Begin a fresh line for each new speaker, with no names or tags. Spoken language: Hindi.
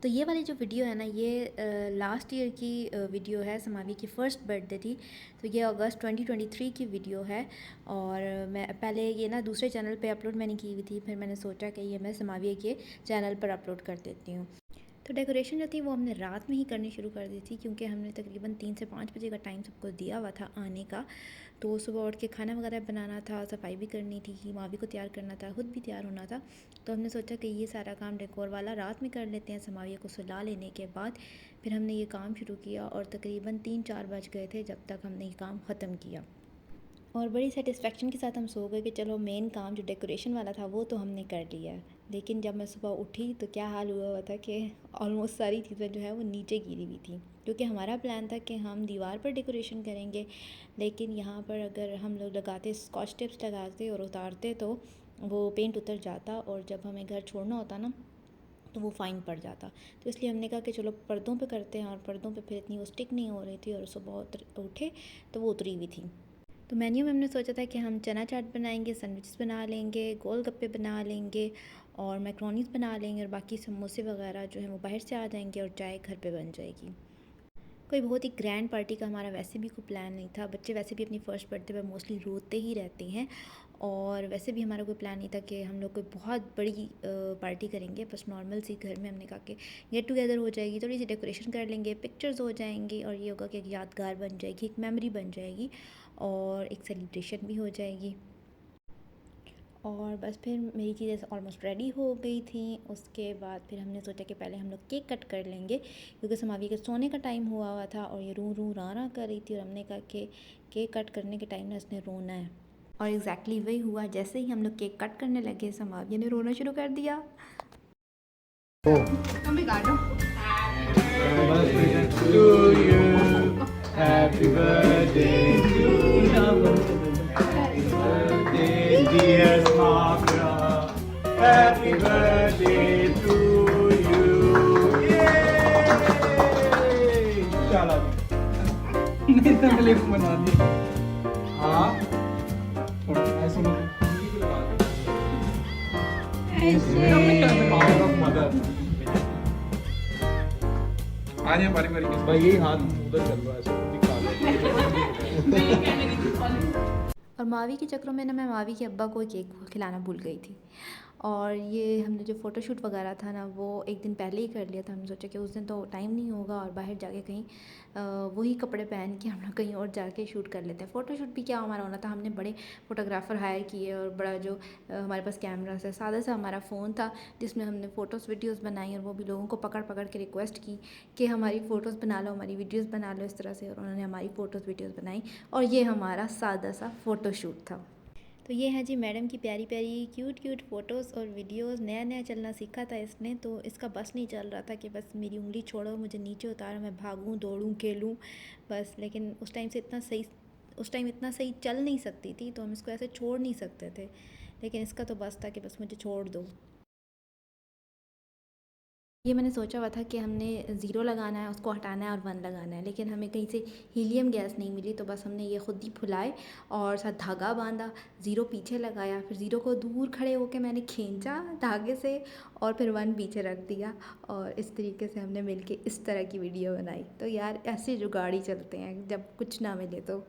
तो ये वाली जो वीडियो है ना, ये लास्ट ईयर की वीडियो है। समावी की फ़र्स्ट बर्थडे थी, तो ये अगस्त 2023 की वीडियो है। और मैं पहले ये ना दूसरे चैनल पे अपलोड मैंने की हुई थी, फिर मैंने सोचा कि ये मैं समावी के चैनल पर अपलोड कर देती हूँ। तो डेकोरेशन जो थी वो हमने रात में ही करनी शुरू कर दी थी, क्योंकि हमने तकरीबन 3 से 5 बजे का टाइम सबको दिया हुआ था आने का। तो सुबह उठ के खाना वगैरह बनाना था, सफाई भी करनी थी, मावी को तैयार करना था, खुद भी तैयार होना था। तो हमने सोचा कि ये सारा काम डेकोर वाला रात में कर लेते हैं। समाविया को सुला लेने के बाद फिर हमने ये काम शुरू किया और तकरीबन 3-4 बज गए थे जब तक हमने ये काम ख़त्म किया। और बड़ी सेटिस्फेक्शन के साथ हम सो गए कि चलो मेन काम जो डेकोरेशन वाला था वो तो हमने कर लिया है। लेकिन जब मैं सुबह उठी तो क्या हाल हुआ हुआ था कि ऑलमोस्ट सारी चीज़ें जो है वो नीचे गिरी हुई थी, क्योंकि हमारा प्लान था कि हम दीवार पर डेकोरेशन करेंगे। लेकिन यहाँ पर अगर हम लोग लगाते, स्कॉच टेप्स लगाते और उतारते तो वो पेंट उतर जाता, और जब हमें घर छोड़ना होता ना तो वो फ़ाइन पड़ जाता। तो इसलिए हमने कहा कि चलो पर्दों पे करते हैं, और पर्दों पे फिर इतनी वो स्टिक नहीं हो रही थी, और सुबह उठे तो वो उतरी हुई थी। तो मेन्यू में हमने सोचा था कि हम चना चाट बनाएंगे, सैंडविचेस बना लेंगे, गोलगप्पे बना लेंगे और मैक्रोनीस बना लेंगे, और बाकी समोसे वगैरह जो है वो बाहर से आ जाएंगे और चाय घर पे बन जाएगी। कोई बहुत ही ग्रैंड पार्टी का हमारा वैसे भी कोई प्लान नहीं था। बच्चे वैसे भी अपनी फ़र्स्ट बर्थडे पर मोस्टली रोते ही रहते हैं, और वैसे भी हमारा कोई प्लान नहीं था कि हम लोग कोई बहुत बड़ी पार्टी करेंगे। बस नॉर्मल सी घर में हमने कहा कि गेट टुगेदर हो जाएगी, थोड़ी सी डेकोरेशन कर लेंगे, पिक्चर्स हो जाएंगी, और ये होगा कि एक यादगार बन जाएगी, एक मेमोरी बन जाएगी, और एक सेलिब्रेशन भी हो जाएगी। और बस फिर मेरी चीज़ें ऑलमोस्ट रेडी हो गई थी। उसके बाद फिर हमने सोचा कि पहले हम लोग केक कट कर लेंगे, क्योंकि समावी के सोने का टाइम हुआ हुआ था और ये रू रू रा कर रही थी, और हमने कहा कि केक कट करने के टाइम में इसने रोना है। और एग्जैक्टली वही हुआ। जैसे ही हम लोग केक कट करने लगे, समावी ने रोना शुरू कर दिया।
Happy birthday to you. Happy birthday, dear Smokra. Happy birthday to you. Yay! चला नहीं तो क्लिप बना दी। हाँ ऐसे नहीं पावर ऑफ मदर। आज ये पारिवारिक भाई यही हाथ उधर चल रहा है, ऐसे दिखा दे।
और मावी के चक्रों में ना मैं मावी के अब्बा को केक खिलाना भूल गई थी। और ये हमने जो फ़ोटोशूट वगैरह था ना वो एक दिन पहले ही कर लिया था। हमने सोचा कि उस दिन तो टाइम नहीं होगा, और बाहर जाके कहीं वही कपड़े पहन के हम लोग कहीं और जाके शूट कर लेते हैं। फ़ोटोशूट भी क्या हमारा होना था, हमने बड़े फ़ोटोग्राफ़र हायर किए, और बड़ा जो हमारे पास कैमरा से सादा सा हमारा फ़ोन था, जिसमें हमने फ़ोटोज़ वीडियोज़ बनाई, और वो भी लोगों को पकड़ पकड़ के रिक्वेस्ट की कि हमारी फ़ोटोज़ बना लो, हमारी वीडियोज़ बना लो इस तरह से। और उन्होंने हमारी फ़ोटोज़ वीडियोज़ बनाई, और ये हमारा सादा सा फ़ोटोशूट था। तो ये है जी मैडम की प्यारी प्यारी क्यूट क्यूट फ़ोटोज़ और वीडियोज़। नया नया चलना सीखा था इसने, तो इसका बस नहीं चल रहा था कि बस मेरी उंगली छोड़ो, मुझे नीचे उतारो, मैं भागूं दौड़ूं खेलूं बस। लेकिन उस टाइम इतना सही चल नहीं सकती थी, तो हम इसको ऐसे छोड़ नहीं सकते थे। लेकिन इसका तो बस था कि बस मुझे छोड़ दो। ये मैंने सोचा हुआ था कि हमने ज़ीरो लगाना है, उसको हटाना है, और 1 लगाना है, लेकिन हमें कहीं से हीलियम गैस नहीं मिली, तो बस हमने ये खुद ही फुलाए और साथ धागा बांधा, ज़ीरो पीछे लगाया, फिर ज़ीरो को दूर खड़े होकर मैंने खींचा धागे से, और फिर 1 पीछे रख दिया। और इस तरीके से हमने मिलके इस तरह की वीडियो बनाई। तो यार ऐसे जुगाड़ ही चलते हैं जब कुछ ना मिले तो।